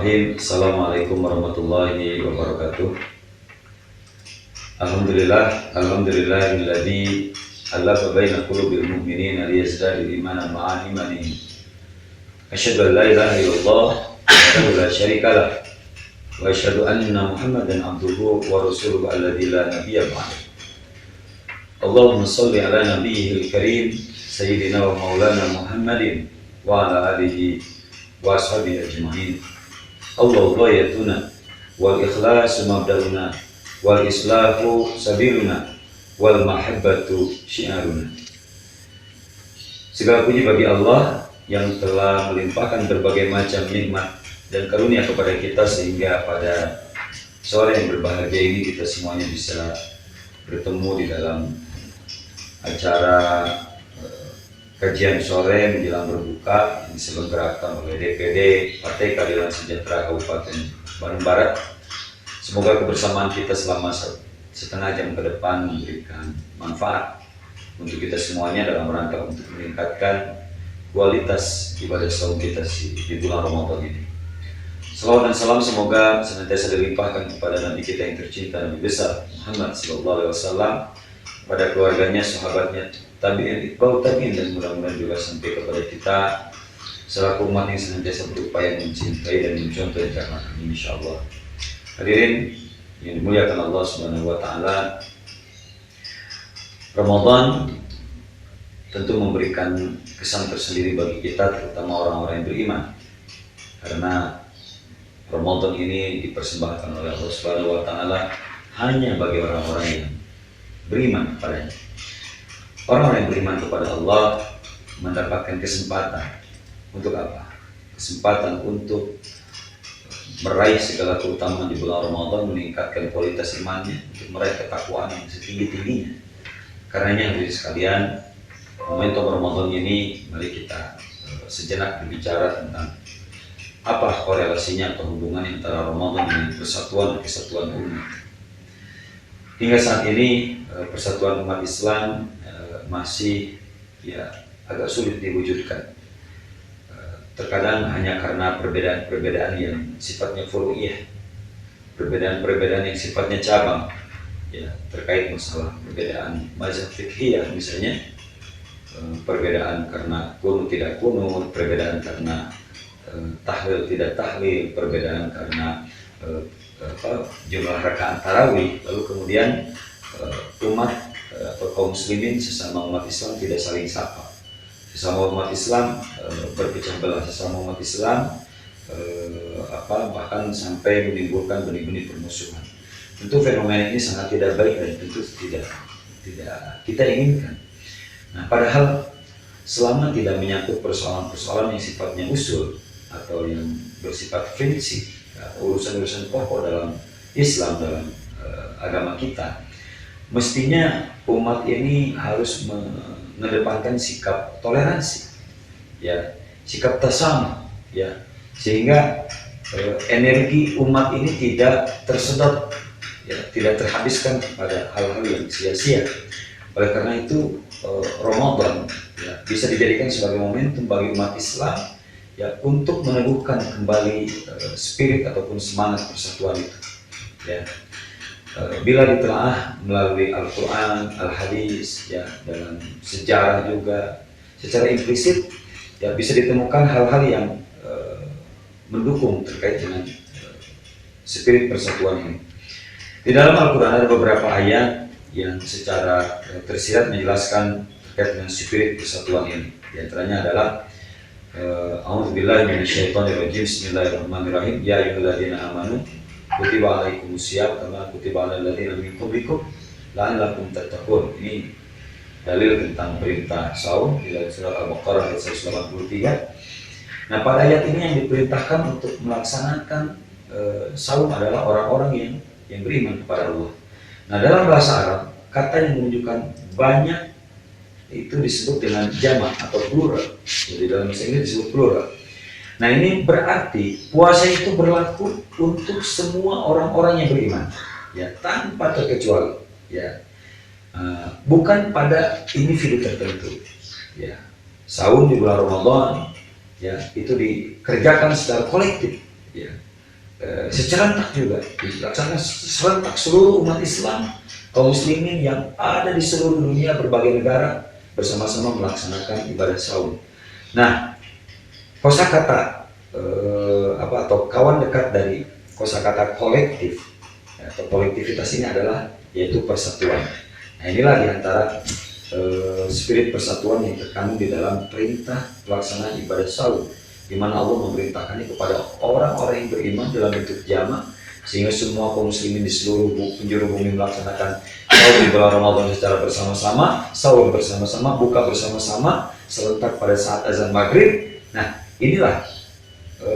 Bismillahirrahmanirrahim. Assalamualaikum warahmatullahi wabarakatuh. Alhamdulillahilladzi alafa baina qulubil mu'minina liyazdadu imanan ma'a imanihim. Asyhadu an la ilaha illallah wahdahu la syarika lah wa asyhadu anna Muhammadan abduhu wa rasuluhu alladzi la nabiyya ba'dahu. Allahumma shalli ala nabiyyil karim sayyidina wa maulana Muhammadin wa ala alihi wa ashabihi ajma'in. Allahu ghayatuna wal ikhlasu mabda'una wal islahu sabiluna wal mahabbatu syiaruna. Segala puji bagi Allah yang telah melimpahkan berbagai macam nikmat dan karunia kepada kita sehingga pada sore yang berbahagia ini kita semuanya bisa bertemu di dalam acara kajian sore menjelang berbuka yang diselenggarakan oleh DPD Partai Keadilan Sejahtera Kabupaten Bandung Barat. Semoga kebersamaan kita selama setengah jam ke depan memberikan manfaat untuk kita semuanya dalam rangka untuk meningkatkan kualitas ibadah saum kita di bulan Ramadan ini. Salawat dan salam semoga senantiasa dilimpahkan kepada Nabi kita yang tercinta, Nabi besar Muhammad SAW, pada keluarganya, sahabatnya, tabi'in, iqbal tabi'in, dan mudah-mudahan juga sampai kepada kita selaku umat yang senantiasa berupaya mencintai dan mencontoh jalan ini, insyaallah. Hadirin yang dimuliakan Allah Subhanahu wa taala, Ramadan tentu memberikan kesan tersendiri bagi kita, terutama orang-orang yang beriman. Karena Ramadan ini dipersembahkan oleh Allah Subhanahu wa taala hanya bagi orang-orang yang beriman kepadanya. Orang-orang yang beriman kepada Allah mendapatkan kesempatan untuk apa? Kesempatan untuk meraih segala keutamaan di bulan Ramadan, meningkatkan kualitas imannya, untuk meraih ketakwaan yang setinggi-tingginya. Karenanya hadirin sekalian, momentum Ramadan ini mari kita sejenak berbicara tentang apa korelasinya atau hubungan antara Ramadan dengan persatuan dan kesatuan umat. Hingga saat ini persatuan umat Islam masih agak sulit diwujudkan. Terkadang hanya karena perbedaan-perbedaan yang sifatnya furu'iyah, perbedaan-perbedaan yang sifatnya cabang, terkait masalah perbedaan mazhab fiqhiyah misalnya, perbedaan karena kunut tidak kunut, perbedaan karena tahlil tidak tahlil, perbedaan karena jumlah rakaat tarawih, lalu kemudian umat atau kaum muslimin sesama umat Islam tidak saling sapa, sesama umat Islam berpecah belah, sesama umat Islam bahkan sampai menimbulkan benih-benih permusuhan. Tentu fenomena ini sangat tidak baik dan tentu tidak kita inginkan. Nah, padahal selama tidak menyangkut persoalan-persoalan yang sifatnya usul atau yang bersifat prinsip, urusan-urusan pokok dalam Islam, dalam agama kita, mestinya umat ini harus mengedepankan sikap toleransi, sikap tasamuh, sehingga energi umat ini tidak tersedot, tidak terhabiskan pada hal-hal yang sia-sia. Oleh karena itu Ramadan bisa dijadikan sebagai momentum bagi umat Islam untuk meneguhkan kembali spirit ataupun semangat persatuan itu. Bila ditelaah melalui Al-Quran, Al-Hadis, dalam sejarah juga secara implisit, bisa ditemukan hal-hal yang mendukung terkait dengan spirit persatuan ini. Di dalam Al-Quran ada beberapa ayat yang secara tersirat menjelaskan terkait dengan spirit persatuan ini. Di antaranya adalah A'udzubillahi minasyaitonirrajim. Bismillahirrahmanirrahim. Ya ayyuhalladzina amanu kutiba alaikumusiyam kama kutiba alal ladzina min qablikum la'allakum tattaqun. Ini dalil tentang perintah saum di dalam surat Al-Baqarah ayat 183. Nah, pada ayat ini yang diperintahkan untuk melaksanakan saum adalah orang-orang yang beriman kepada Allah. Nah, dalam bahasa Arab, kata yang menunjukkan banyak itu disebut dengan jamak atau plural. Jadi dalam bahasa Inggris disebut plural. Nah, ini berarti puasa itu berlaku untuk semua orang-orang yang beriman, tanpa terkecuali, bukan pada individu tertentu. Saum di bulan Ramadan, itu dikerjakan secara kolektif, serentak juga dilaksanakan serentak seluruh umat Islam, kaum muslimin yang ada di seluruh dunia, berbagai negara bersama-sama melaksanakan ibadah saum. Nah, kosakata atau kawan dekat dari kosakata kolektif atau kolektivitas ini adalah yaitu persatuan. Nah, inilah diantara spirit persatuan yang terkandung di dalam perintah pelaksanaan ibadah saum, di mana Allah memerintahkannya kepada orang-orang yang beriman dalam bentuk jamak, sehingga semua kaum muslimin di seluruh penjuru bumi melaksanakan saum di bulan Ramadan secara bersama-sama, saum bersama-sama, buka bersama-sama, serentak pada saat azan maghrib. Nah, inilah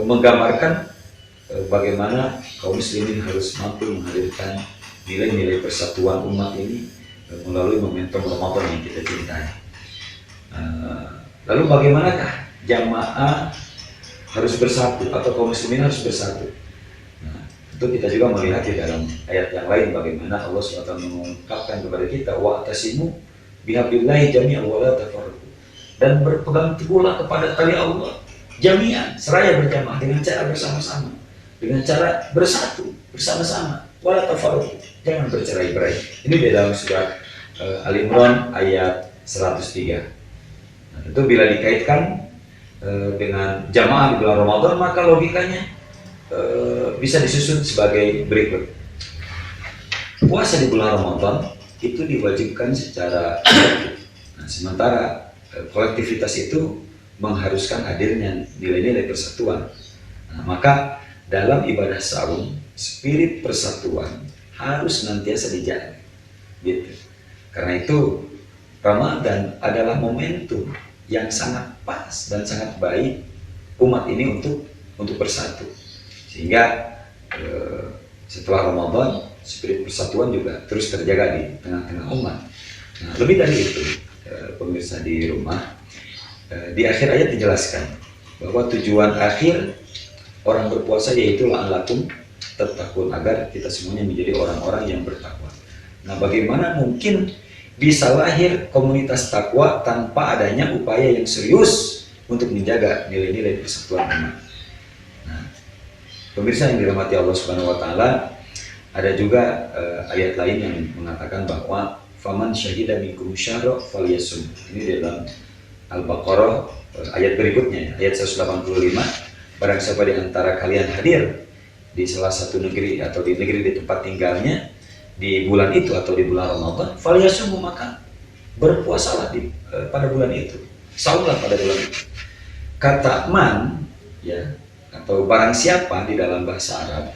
menggambarkan bagaimana kaum muslimin harus mampu menghadirkan nilai-nilai persatuan umat ini melalui momentum Ramadan yang kita cintai. Lalu bagaimanakah jamaah harus bersatu atau kaum muslimin harus bersatu? Nah, tentu kita juga melihat di dalam ayat yang lain bagaimana Allah SWT mengungkapkan kepada kita, wa'tasimu bihablillahi jami'an wa la tafarraqu, dan berpegang teguhlah kepada tali Allah jami'an, seraya berjamaah dengan cara bersama-sama, dengan cara bersatu bersama-sama, wa la tafarraqu, jangan bercerai-berai. Ini di dalam surat Al-Imran ayat 103. Nah, tentu bila dikaitkan dengan jamaah di bulan Ramadan, maka logikanya bisa disusun sebagai berikut. Puasa di bulan Ramadan itu diwajibkan secara kolektif. Nah, sementara kolektivitas itu mengharuskan hadirnya nilai-nilai persatuan. Nah, maka dalam ibadah saum, spirit persatuan harus senantiasa dijaga. Gitu. Karena itu Ramadan adalah momentum yang sangat pas dan sangat baik umat ini untuk bersatu, sehingga setelah Ramadan spirit persatuan juga terus terjaga di tengah-tengah umat. Nah, lebih dari itu, pemirsa di rumah, di akhir ayat dijelaskan bahwa tujuan akhir orang berpuasa yaitu la'allakum tattaqun, agar kita semuanya menjadi orang-orang yang bertakwa. Nah, bagaimana mungkin bisa lahir komunitas takwa tanpa adanya upaya yang serius untuk menjaga nilai-nilai persatuan umat? Nah, pemirsa yang dirahmati Allah Subhanahu wa taala, ada juga ayat lain yang mengatakan bahwa faman syahida minkum syahra falyasum. Ini dalam Al-Baqarah ayat berikutnya, ayat 185. Barang siapa di antara kalian hadir di salah satu negeri atau di negeri di tempat tinggalnya di bulan itu atau di bulan Ramadan, falyasum, maka berpuasalah pada bulan itu, saumlah pada bulan itu. Kata man, ya, atau barang siapa di dalam bahasa Arab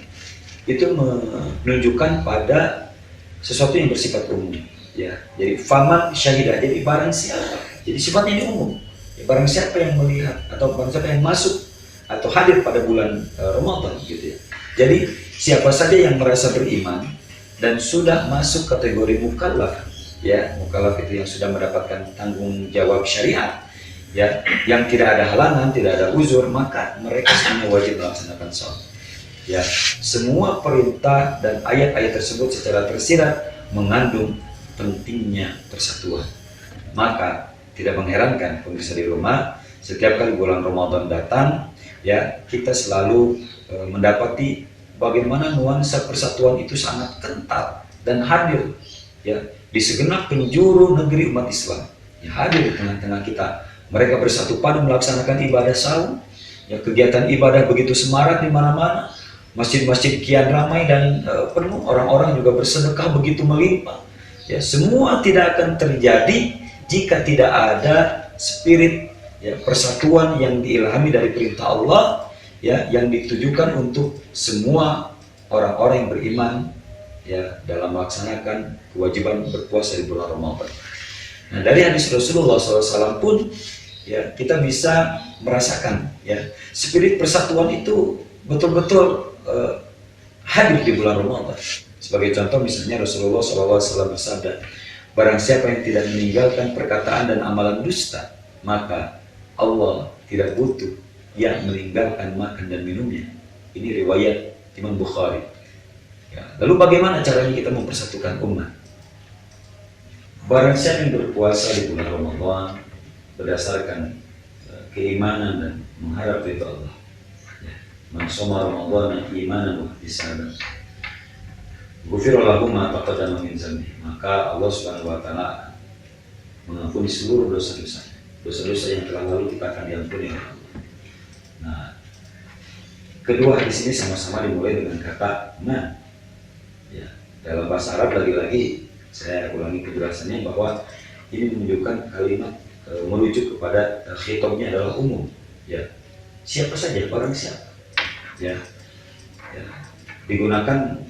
itu menunjukkan pada sesuatu yang bersifat umum, ya. Jadi faman syahidah, jadi barang siapa, jadi sifatnya ini umum, ya, barang siapa yang melihat atau barang siapa yang masuk atau hadir pada bulan Ramadan, gitu ya. Jadi siapa saja yang merasa beriman dan sudah masuk kategori mukallaf, ya, mukallaf itu yang sudah mendapatkan tanggung jawab syariat, ya, yang tidak ada halangan, tidak ada uzur, maka mereka semuanya wajib melaksanakan saum. Ya, semua perintah dan ayat-ayat tersebut secara tersirat mengandung pentingnya persatuan. Maka tidak mengherankan pemirsa di rumah, setiap kali bulan Ramadan datang, ya, kita selalu mendapati bagaimana nuansa persatuan itu sangat kental dan hadir, ya, di segenap penjuru negeri umat Islam, ya, hadir di tengah-tengah kita. Mereka bersatu padu melaksanakan ibadah saum, ya, kegiatan ibadah begitu semarak di mana-mana, masjid-masjid kian ramai dan penuh, orang-orang juga bersedekah begitu melimpah. Ya, semua tidak akan terjadi jika tidak ada spirit, ya, persatuan yang diilhami dari perintah Allah, ya, yang ditujukan untuk semua orang-orang yang beriman, ya, dalam melaksanakan kewajiban berpuasa di bulan Ramadan. Nah, dari hadis Rasulullah SAW pun, ya, kita bisa merasakan, ya, spirit persatuan itu betul-betul hadir di bulan Ramadan. Sebagai contoh misalnya Rasulullah SAW bersabda, barang siapa yang tidak meninggalkan perkataan dan amalan dusta, maka Allah tidak butuh yang meninggalkan makan dan minumnya. Ini riwayat Imam Bukhari. Ya, lalu bagaimana caranya kita mempersatukan umat? Barang siapa yang berpuasa di bulan Ramadan berdasarkan keimanan dan mengharap ridha Allah, ya, Man shoma Ramadhana imanan wa ihtisaban ghufira lahu ma taqaddama min dzambi. Maka Allah Subhanahu wa taala mengampuni seluruh dosa-dosa. Dosa-dosa yang telah lalu kita akan diampuni oleh Allah. Nah, kedua hadis ini sama-sama dimulai dengan kata man. Ya, dalam bahasa Arab lagi-lagi saya ulangi penjelasannya bahwa ini menunjukkan kalimat merujuk kepada khitabnya adalah umum. Ya, siapa saja, barang siapa. Ya, digunakan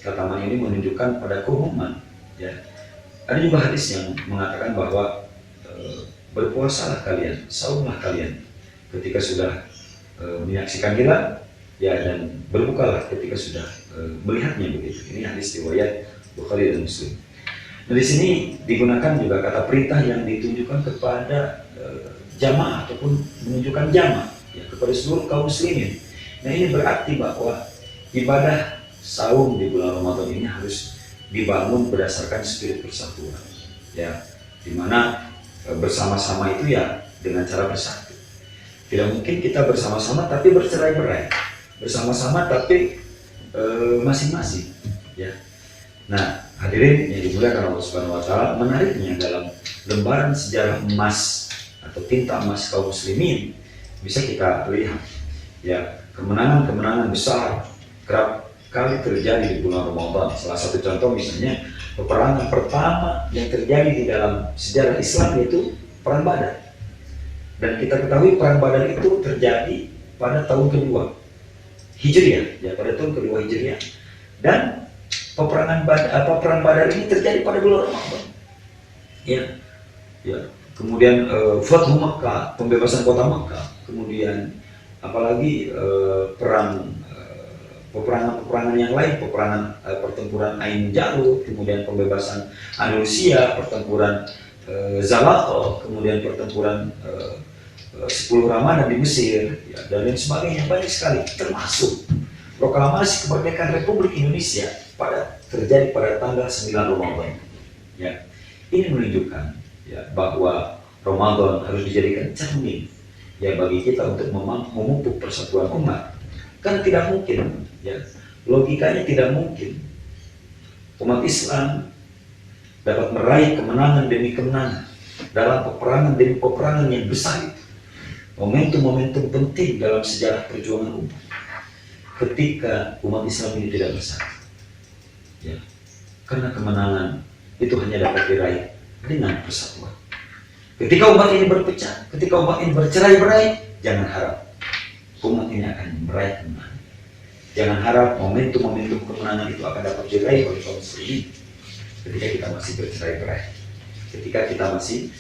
kata man ini menunjukkan pada keumuman. Ya, ada juga hadis yang mengatakan bahwa berpuasalah kalian, saumlah kalian ketika sudah menyaksikan hilal, ya, dan berbukalah ketika sudah melihatnya begitu. Ini hadis riwayat Bukhari dan Muslim. Nah, di sini digunakan juga kata perintah yang ditunjukkan kepada jamaah ataupun menunjukkan jamaah, ya, kepada seluruh kaum muslimin. Nah, ini berarti bahwa ibadah saum di bulan Ramadan ini harus dibangun berdasarkan spirit persatuan, ya, dimana bersama-sama itu ya dengan cara bersatu. Tidak mungkin kita bersama-sama tapi bercerai-berai, bersama-sama tapi masing-masing, ya. Nah, hadirin yang dimuliakan Allah Subhanahu wa taala, menariknya dalam lembaran sejarah emas atau tinta emas kaum muslimin bisa kita lihat, ya, kemenangan-kemenangan besar kerap kali terjadi di bulan Ramadan. Salah satu contoh misalnya peperangan pertama yang terjadi di dalam sejarah Islam yaitu Perang Badar. Dan kita ketahui Perang Badar itu terjadi pada tahun kedua Hijriah, ya, pada tahun kedua Hijriah. Dan Perang Badar ini terjadi pada bulan Ramadan. Ya. Ya. Kemudian Fathu Makkah, pembebasan kota Makkah. Kemudian apalagi peperangan yang lain, pertempuran Ain Jalut, kemudian pembebasan Andalusia, pertempuran Zalato, kemudian pertempuran 10 Ramadan di Mesir, ya, dan lain sebagainya, banyak sekali, termasuk proklamasi kemerdekaan Republik Indonesia terjadi pada tanggal 9 Ramadan. Ya, ini menunjukkan, ya, bahwa Ramadan harus dijadikan cermin, ya, bagi kita untuk memupuk persatuan umat. Karena tidak mungkin, ya, logikanya tidak mungkin umat Islam dapat meraih kemenangan demi kemenangan dalam peperangan demi peperangan yang besar itu, momentum-momentum penting dalam sejarah perjuangan umat, ketika umat Islam ini tidak bersatu, ya, karena kemenangan itu hanya dapat diraih dengan persatuan. Ketika umat ini berpecah, ketika umat ini bercerai-berai, jangan harap umat ini akan meraih kemenangan. Jangan harap momentum-momentum kemenangan itu akan dapat diraih oleh kaum muslimin ketika kita masih bercerai-berai, ketika kita masih,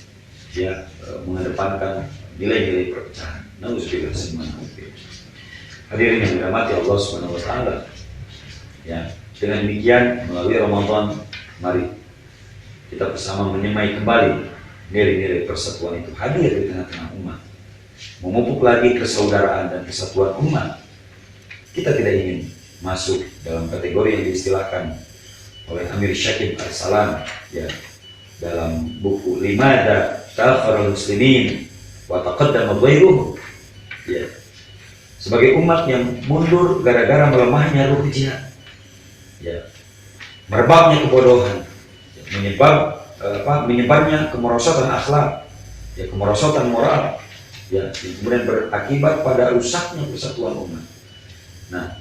ya, mengedepankan nilai-nilai perpecahan. Nauzubillah semuanya. Hadirin yang dirahmati Allah Subhanahu wa taala, ya, dengan demikian melalui Ramadan mari kita bersama menyemai kembali nilai-nilai persatuan itu hadir di tengah-tengah umat, memupuk lagi persaudaraan dan kesatuan umat. Kita tidak ingin masuk dalam kategori yang diistilahkan oleh Amir Syakib Al-Salam, ya, dalam buku Limada Ta'afarul Muslimin wa Taqaddama Ghairuhu, ya, sebagai umat yang mundur gara-gara melemahnya ruh jihad, ya, merebaknya kebodohan, ya, menyebarnya kemerosotan akhlak, ya, kemerosotan moral, ya, yang kemudian berakibat pada rusaknya persatuan umat. Nah,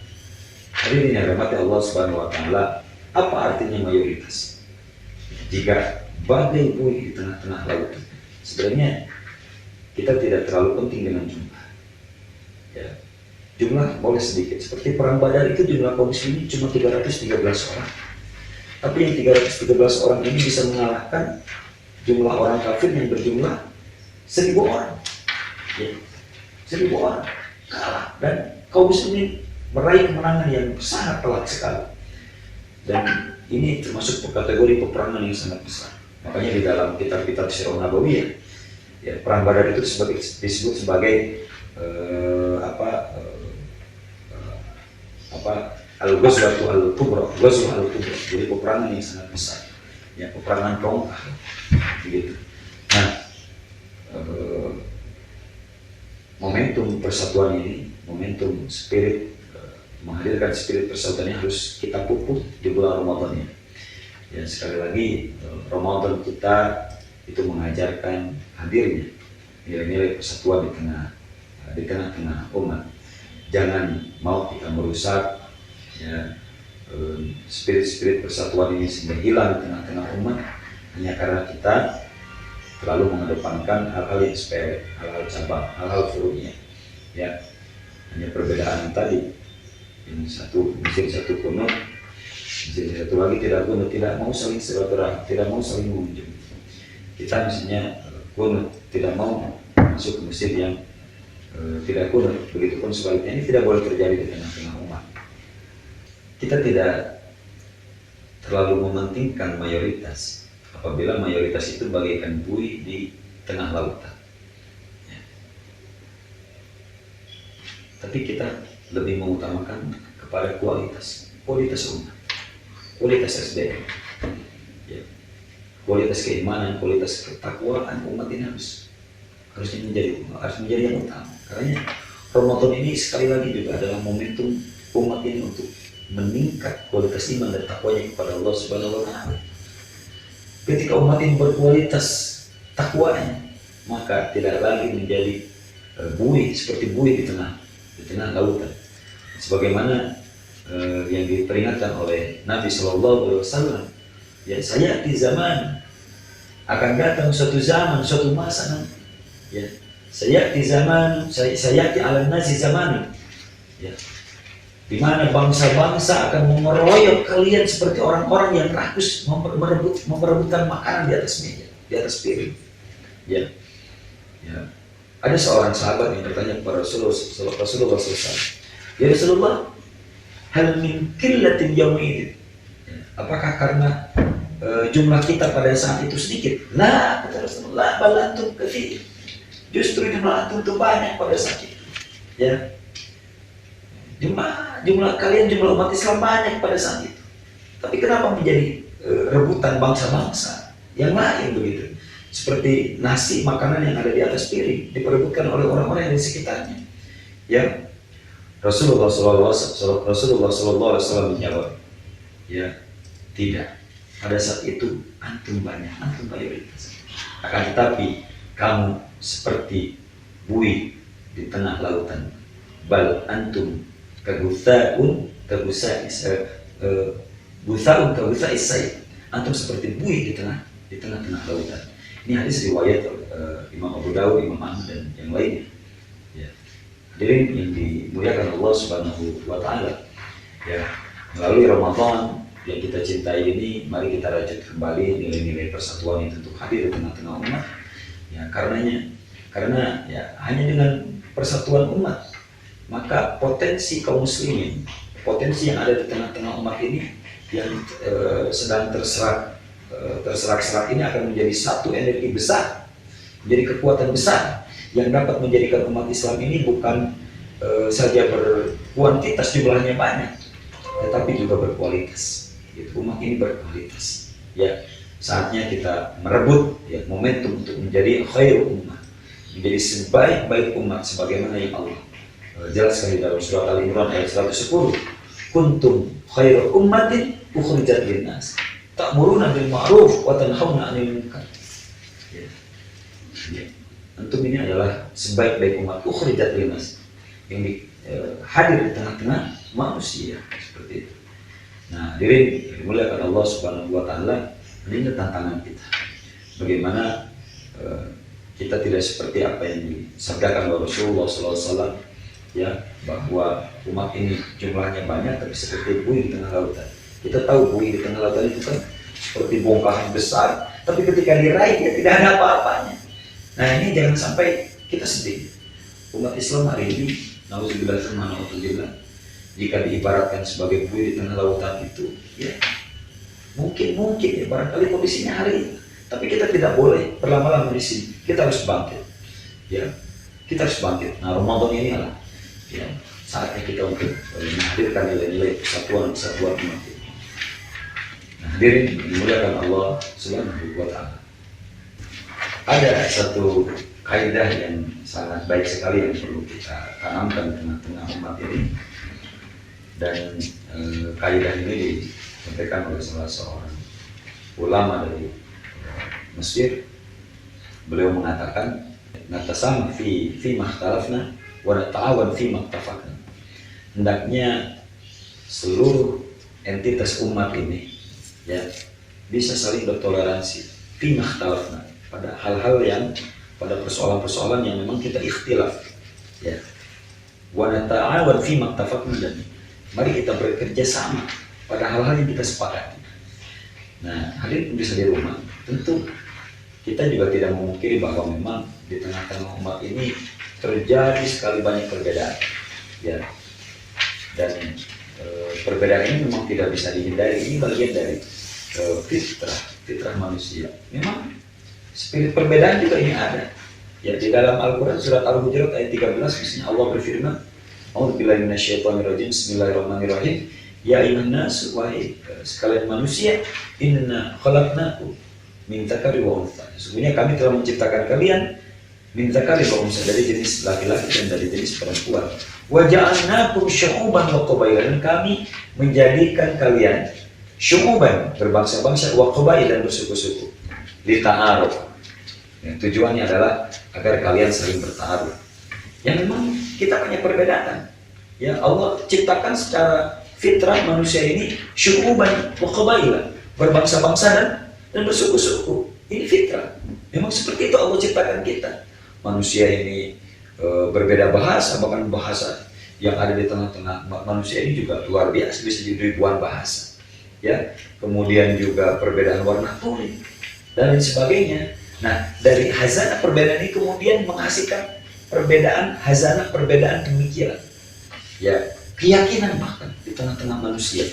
hari ini yang dirahmati Allah Subhanahu wa taala, apa artinya mayoritas? Jika badai buih di tengah-tengah laut, sebenarnya kita tidak terlalu penting dengan jumlah, ya, jumlah boleh sedikit. Seperti Perang Badar itu jumlah kaum muslimin cuma 313 orang, tapi yang 313 orang ini bisa mengalahkan jumlah orang kafir yang berjumlah 1000 orang, ya, 1000 orang kalah, dan kaum muslimin meraih kemenangan yang sangat telak sekali. Dan ini termasuk kategori peperangan yang sangat besar. Makanya di dalam kitab-kitab Sirah Nabawiyah, ya, Perang Badar itu disebut sebagai Al-Ghazwatu Al-Kubra, Ghazwah Al-Kubra, jadi peperangan yang sangat besar, ya, peperangan tongkat, begitu. Nah, momentum persatuan ini, momentum spirit, menghadirkan spirit persatuan ini harus kita pupuk di bulan Ramadan ini. Ya, sekali lagi Ramadan kita itu mengajarkan hadirnya nilai-nilai persatuan di tengah-tengah umat. Jangan mau kita merusak ya spirit-spirit persatuan ini sehingga hilang di tengah-tengah umat hanya karena kita terlalu mengedepankan hal-hal yang sepele, hal-hal cabang, hal-hal furu'nya. Ya, hanya perbedaan tadi. Yang satu masjid satu kunut, masjid satu lagi tidak kunut, tidak mau saling silaturahmi, tidak mau saling mengunjung. Kita misalnya kunut, tidak mau masuk ke masjid yang tidak kunut. Begitupun sebaliknya, ini tidak boleh terjadi di tengah-tengah umat. Kita tidak terlalu mementingkan mayoritas apabila mayoritas itu bagaikan buih di tengah lautan ya. Tapi kita lebih mengutamakan kepada kualitas umat, kualitas SDM ya. Kualitas keimanan, kualitas ketakwaan umat ini harus menjadi yang utama. Karena Ramadan ini sekali lagi juga adalah momentum umat ini untuk meningkat kualitas iman dan takwanya kepada Allah Subhanahu wa Ta'ala. Ketika umat ini berkualitas takwanya, maka tidak lagi menjadi buih seperti buih di tengah lautan. Sebagaimana yang diperingatkan oleh Nabi Shallallahu Alaihi Wasallam, ya saya di zaman akan datang suatu zaman, suatu masa nanti. Ya, saya di zaman, saya di alam nasi zaman. Ya. Di mana bangsa-bangsa akan mengeroyok kalian seperti orang-orang yang rakus memperebutkan makanan di atas meja, di atas piring. Ya. Ada seorang sahabat yang bertanya kepada Rasulullah SAW, ya Rasulullah, hal min qillatin yawma'idin. Apakah karena jumlah kita pada saat itu sedikit? La, kata Rasulullah, bal antum katsir. Justru jumlah antum itu banyak pada saat itu. Ya. Jumlah kalian, jumlah umat Islam banyak pada saat itu. Tapi kenapa menjadi rebutan bangsa-bangsa yang lain begitu? Seperti nasi, makanan yang ada di atas piring diperebutkan oleh orang-orang yang di sekitarnya. Ya, Rasulullah SAW menjawab, ya tidak. Pada saat itu antum banyak, antum mayoritas. Akan tetapi kamu seperti buih di tengah lautan. Bal antum kagusaun isai. Antum seperti buih di tengah-tengah lautan. Ini hadis riwayat Imam Abu Dawud, Imam Ahmad dan yang lainnya. Ya. Hadirin yang dimuliakan Allah Subhanahu wa Ta'ala. Ya, melalui Ramadan yang kita cintai ini, mari kita rajut kembali nilai-nilai persatuan itu untuk hadir di tengah-tengah umat. Ya, karena ya hanya dengan persatuan umat maka potensi kaum muslimin, potensi yang ada di tengah-tengah umat ini yang sedang terserak-serak ini akan menjadi satu energi besar, menjadi kekuatan besar yang dapat menjadikan umat Islam ini bukan saja berkuantitas jumlahnya banyak, tetapi juga berkualitas. Umat ini berkualitas. Ya, saatnya kita merebut ya momentum untuk menjadi khairul ummah, menjadi sebaik-baik umat sebagaimana yang Allah jelaskan di dalam surat Al-Imran ayat 110. Kuntum khairu ummatin ukhrijat linnas ta'muruna bil ma'ruf wa tanhauna 'anil munkar. Ya. Antum ini adalah sebaik-baik umat ukhrijat linnas yang hadir di tengah-tengah manusia seperti itu. Nah, hadirin dimuliakan Allah Subhanahu wa Ta'ala, ini tantangan kita. Bagaimana kita tidak seperti apa yang disabdakan oleh Rasulullah SAW, ya, bahwa umat ini jumlahnya banyak tapi seperti buih di tengah lautan. Kita tahu buih di tengah lautan itu kan seperti bongkahan besar, tapi ketika diraih dia tidak ada apa-apanya. Nah, ini jangan sampai kita sedih. Umat Islam hari ini, nauzubillah, jika diibaratkan sebagai buih di tengah lautan itu, ya mungkin ya barangkali kondisinya hari ini. Tapi kita tidak boleh berlama-lama di sini. Kita harus bangkit. Ya, kita harus bangkit. Nah, Ramadan ini adalah ya, saatnya kita untuk menghadirkan nilai-nilai persatuan umat ini. Nah, hadirin dimuliakan Allah Subhanahu wa Ta'ala. Ada satu kaidah yang sangat baik sekali yang perlu kita tanamkan di tengah-tengah umat ini. Dan kaidah ini disampaikan oleh salah seorang ulama dari Mesir. Beliau mengatakan, natasama fi makhtalafna wa nata'awan fi maktafakna. Hendaknya seluruh entitas umat ini ya bisa saling bertoleransi fi makhtalafna, pada hal-hal yang, pada persoalan-persoalan yang memang kita ikhtilaf ya. Wa nata'awan fi maktafakna, dan mari kita bekerja sama pada hal-hal yang kita sepakati. Nah, hadirin bisa di rumah, tentu kita juga tidak memungkiri bahwa memang di tengah-tengah umat ini terjadi sekali banyak perbedaan ya. Dan perbedaan ini memang tidak bisa dihindari, ini bagian dari fitrah manusia. Memang spirit perbedaan juga ini ada ya. Di dalam Al-Quran surat Al-Hujurat ayat 13 misalnya Allah berfirman, A'udzubillahi minasyaitonirrajim, bismillahirrahmanirrahim, ya ayyuhan nas, wahai sekalian manusia, inna khalaqnakum min dzakari wa untha, sesungguhnya kami telah menciptakan kalian min dzakari wa untha, dari jenis laki-laki dan dari jenis perempuan. Wa ja'alnakum syu'uban wa qabaila, dan kami menjadikan kalian syu'uban, berbangsa-bangsa, wa qabaila, dan bersuku-suku, lita'aruf, yang tujuannya adalah agar kalian saling bertaruh. Yang memang kita punya perbedaan ya. Allah ciptakan secara fitrah manusia ini syu'uban wa qabaila, berbangsa-bangsa dan bersuku-suku. Ini fitrah, memang seperti itu Allah ciptakan kita. Manusia ini berbeda bahasa, bahkan bahasa yang ada di tengah-tengah manusia ini juga luar biasa, bisa jadi ribuan bahasa ya. Kemudian juga perbedaan warna kulit dan lain sebagainya. Nah, dari hazanah perbedaan ini kemudian menghasilkan perbedaan hazanah, perbedaan pemikiran ya, keyakinan bahkan di tengah-tengah manusia.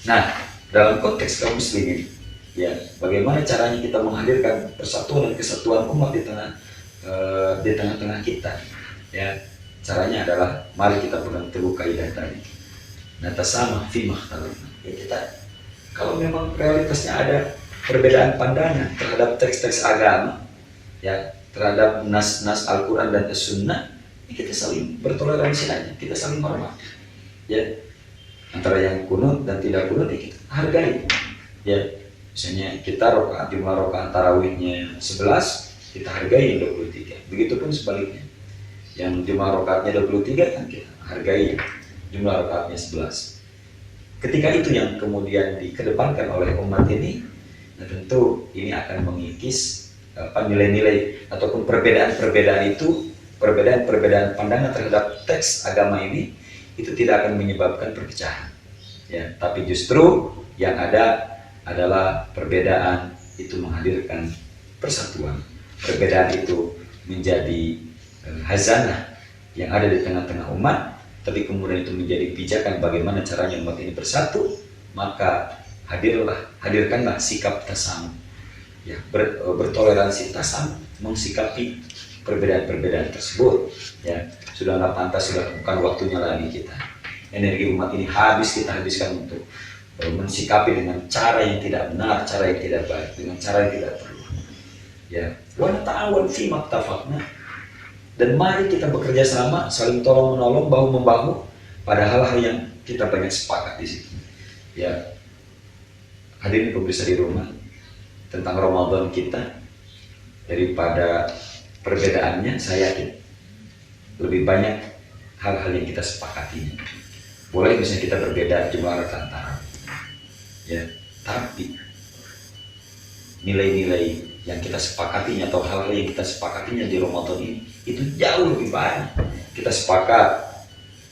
Nah, dalam konteks kaum muslimin ya, bagaimana caranya kita menghadirkan persatuan dan kesatuan umat di tengah-tengah kita ya. Caranya adalah mari kita pegang teguh kaidah tadi, natasama fi makhtalafna ya. Kita kalau memang realitasnya ada perbedaan pandangan terhadap teks-teks agama ya, terhadap nas-nas Al-Quran dan As-Sunnah, kita saling bertoleransi aja, kita saling hormat ya. Antara yang kunut dan tidak kunut ya kita hargai ya. Misalnya kita jumlah rakaat tarawihnya 11, kita hargai yang 23. Begitupun sebaliknya, yang jumlah rakaatnya 23 kan kita hargai jumlah rakaatnya 11. Ketika itu yang kemudian dikedepankan oleh umat ini, nah tentu ini akan mengikis nilai-nilai ataupun perbedaan-perbedaan itu, perbedaan-perbedaan pandangan terhadap teks agama ini, itu tidak akan menyebabkan perpecahan ya. Tapi justru yang ada adalah perbedaan itu menghadirkan persatuan. Perbedaan itu menjadi hazanah yang ada di tengah-tengah umat, tapi kemudian itu menjadi pijakan bagaimana caranya umat ini bersatu. Maka hadirkanlah sikap tasamuh ya, bertoleransi, tasam, mensikapi perbedaan-perbedaan tersebut ya. Sudah nggak pantas, sudah bukan waktunya lagi kita, energi umat ini kita habiskan untuk mensikapi dengan cara yang tidak benar, cara yang tidak baik, dengan cara yang tidak perlu ya. Wa nata'awan fi maktafakna, dan mari kita bekerja sama, saling tolong menolong, bahu membahu pada hal-hal yang kita banyak sepakat di situ ya. Hadirin pemirsa di rumah, tentang Ramadan kita, daripada perbedaannya, saya yakin lebih banyak hal-hal yang kita sepakati. Boleh misalnya kita berbeda jumlah rakaat tarawih ya, tapi nilai-nilai yang kita sepakatinya atau hal-hal yang kita sepakatinya di Ramadan ini itu jauh lebih banyak. Kita sepakat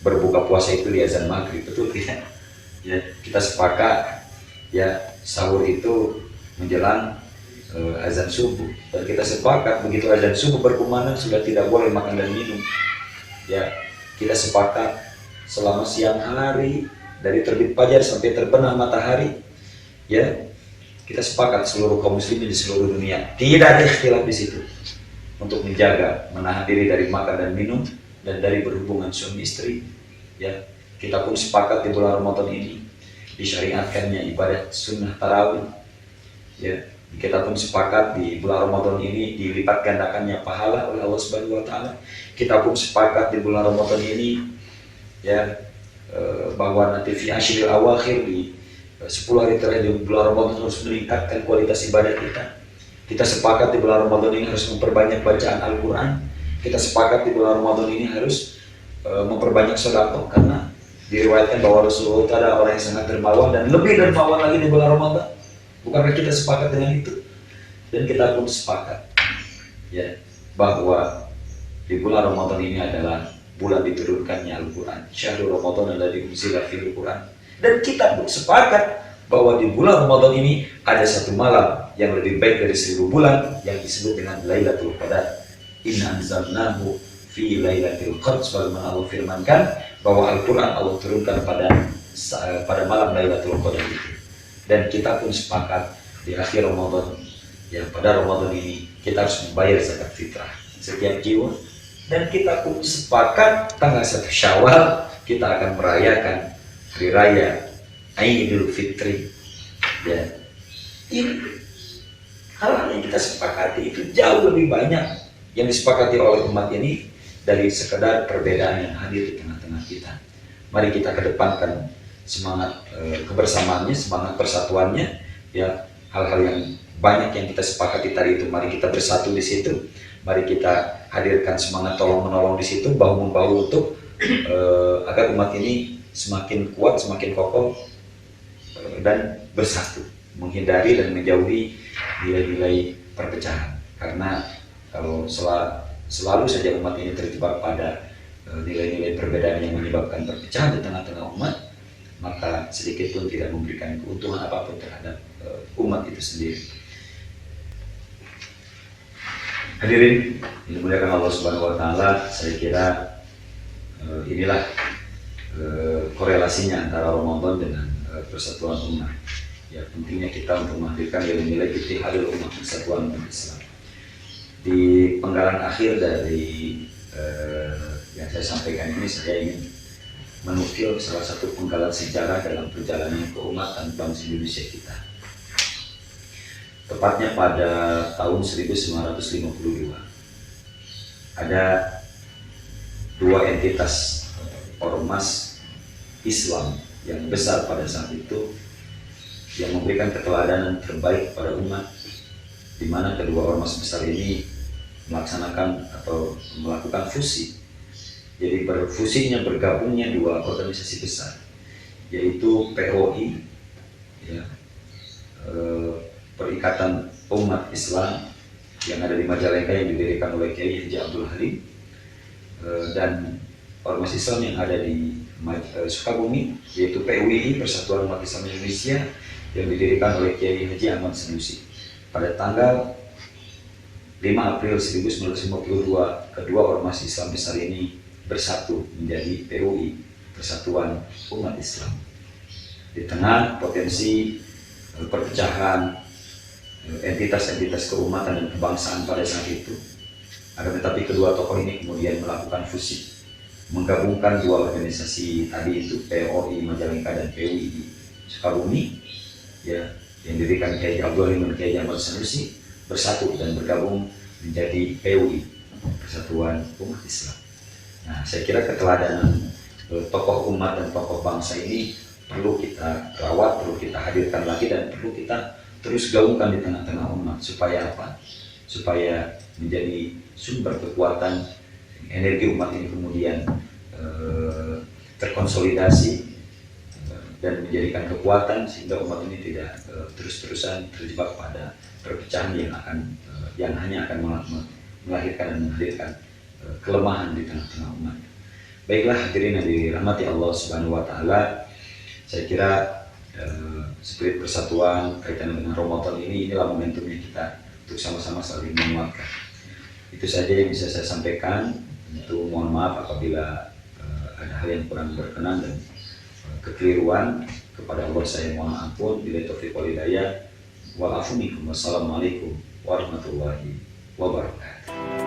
berbuka puasa itu di azan maghrib, betul tidak ya? Kita sepakat ya sahur itu menjelang azan subuh, dan kita sepakat begitu azan subuh berkumandang sudah tidak boleh makan dan minum ya. Kita sepakat selama siang hari dari terbit fajar sampai terbenam matahari ya, kita sepakat seluruh kaum muslimin di seluruh dunia tidak ada ikhtilaf di situ untuk menjaga, menahan diri dari makan dan minum dan dari berhubungan suami istri ya. Kita pun sepakat di bulan Ramadan ini disyariatkannya ibadah sunnah tarawih ya, Kita pun sepakat di bulan Ramadan ini dilipat gandakannya pahala oleh Allah Subhanahu wa taala. Kita pun sepakat di bulan Ramadan ini ya bahwa nanti fi asyril awakhir di 10 hari terakhir di bulan Ramadan harus meningkatkan kualitas ibadah kita. Kita sepakat di bulan Ramadan ini harus memperbanyak bacaan Al-Quran. Kita sepakat di bulan Ramadan ini harus memperbanyak sedekah, karena diriwayatkan bahwa Rasulullah itu ada orang yang sangat dermawan dan lebih dermawan lagi di bulan Ramadan. Bukankah kita sepakat dengan itu? Dan kita pun sepakat ya bahwa di bulan Ramadan ini adalah bulan diturunkannya Al-Quran. Syahrul Ramadan alladzi unzila fihil Quran. Dan kita pun sepakat bahwa di bulan Ramadan ini ada satu malam yang lebih baik dari 1000 bulan yang disebut dengan Lailatul Qadar. Inna anzalnahu fi Lailatul Qadar, sebagaimana Allah firmankan bahwa Al-Quran Allah turunkan pada malam Lailatul Qadar itu. Dan kita pun sepakat di akhir Ramadan, ya pada Ramadan ini kita harus membayar zakat fitrah setiap jiwa. Dan kita pun sepakat tanggal 1 Syawal kita akan merayakan hari raya Idul Fitri. Ya, ini hal-hal yang kita sepakati itu jauh lebih banyak yang disepakati oleh umat ini dari sekedar perbedaan yang hadir di tengah-tengah kita. Mari kita kedepankan semangat kebersamaannya, semangat persatuannya, ya hal-hal yang banyak yang kita sepakati tadi itu, mari kita bersatu di situ, mari kita hadirkan semangat tolong-menolong di situ, bahu-membahu untuk agar umat ini semakin kuat, semakin kokoh dan bersatu, menghindari dan menjauhi nilai-nilai perpecahan. Karena kalau selalu saja umat ini terjebak pada nilai-nilai perbedaan yang menyebabkan perpecahan di tengah-tengah umat, maka sedikit pun tidak memberikan keuntungan apapun terhadap umat itu sendiri. Hadirin yang dimuliakan Allah Subhanahu wa taala, saya kira inilah korelasinya antara Ramadan dengan persatuan umat. Ya, pentingnya kita untuk menghadirkan nilai-nilai ittihadul umat, persatuan umat Islam. Di penggalan akhir dari yang saya sampaikan ini, saya ingin menukil salah satu penggalan sejarah dalam perjalanan keumatan bangsa Indonesia kita. Tepatnya pada tahun 1952, ada dua entitas ormas Islam yang besar pada saat itu yang memberikan keteladanan terbaik pada umat, di mana kedua ormas besar ini melaksanakan atau melakukan fusi. Jadi bergabungnya dua organisasi besar, yaitu POI, ya, Perikatan Umat Islam yang ada di Majalengka yang didirikan oleh Kiai Haji Abdul Halim, dan ormas Islam yang ada di Sukabumi, yaitu PUII, Persatuan Umat Islam Indonesia, yang didirikan oleh Kiai Haji Ahmad Sanusi. Pada tanggal 5 April 1952, kedua ormas Islam besar ini bersatu menjadi PUI, Persatuan Umat Islam. Di tengah potensi perpecahan entitas-entitas keumatan dan kebangsaan pada saat itu, akan tetapi kedua tokoh ini kemudian melakukan fusi, menggabungkan dua organisasi tadi itu, POI Majalengka dan PUI Sukabumi, ya, yang didirikan Kiai Abdul Halim dan Kiai Ahmad Sanusi, bersatu dan bergabung menjadi PUI, Persatuan Umat Islam. Nah, saya kira keteladanan tokoh umat dan tokoh bangsa ini perlu kita rawat, perlu kita hadirkan lagi, dan perlu kita terus gaungkan di tengah-tengah umat. Supaya apa? Supaya menjadi sumber kekuatan energi umat ini kemudian terkonsolidasi dan menjadikan kekuatan, sehingga umat ini tidak terus-terusan terjebak pada perpecahan yang hanya akan melahirkan dan menghadirkan kelemahan di tengah-tengah umat. Baiklah hadirin yang dirahmati Allah Subhanahu wa taala, saya kira spirit persatuan kaitan dengan Ramadan inilah momentumnya kita untuk sama-sama saling menguatkan. Itu saja yang bisa saya sampaikan. Tentu mohon maaf apabila ada hal yang kurang berkenan dan kekeliruan. Kepada Allah saya mohon ampun. Bila taufiq wal hidayah. Wa'afu minkum. Wassalamualaikum warahmatullahi wabarakatuh.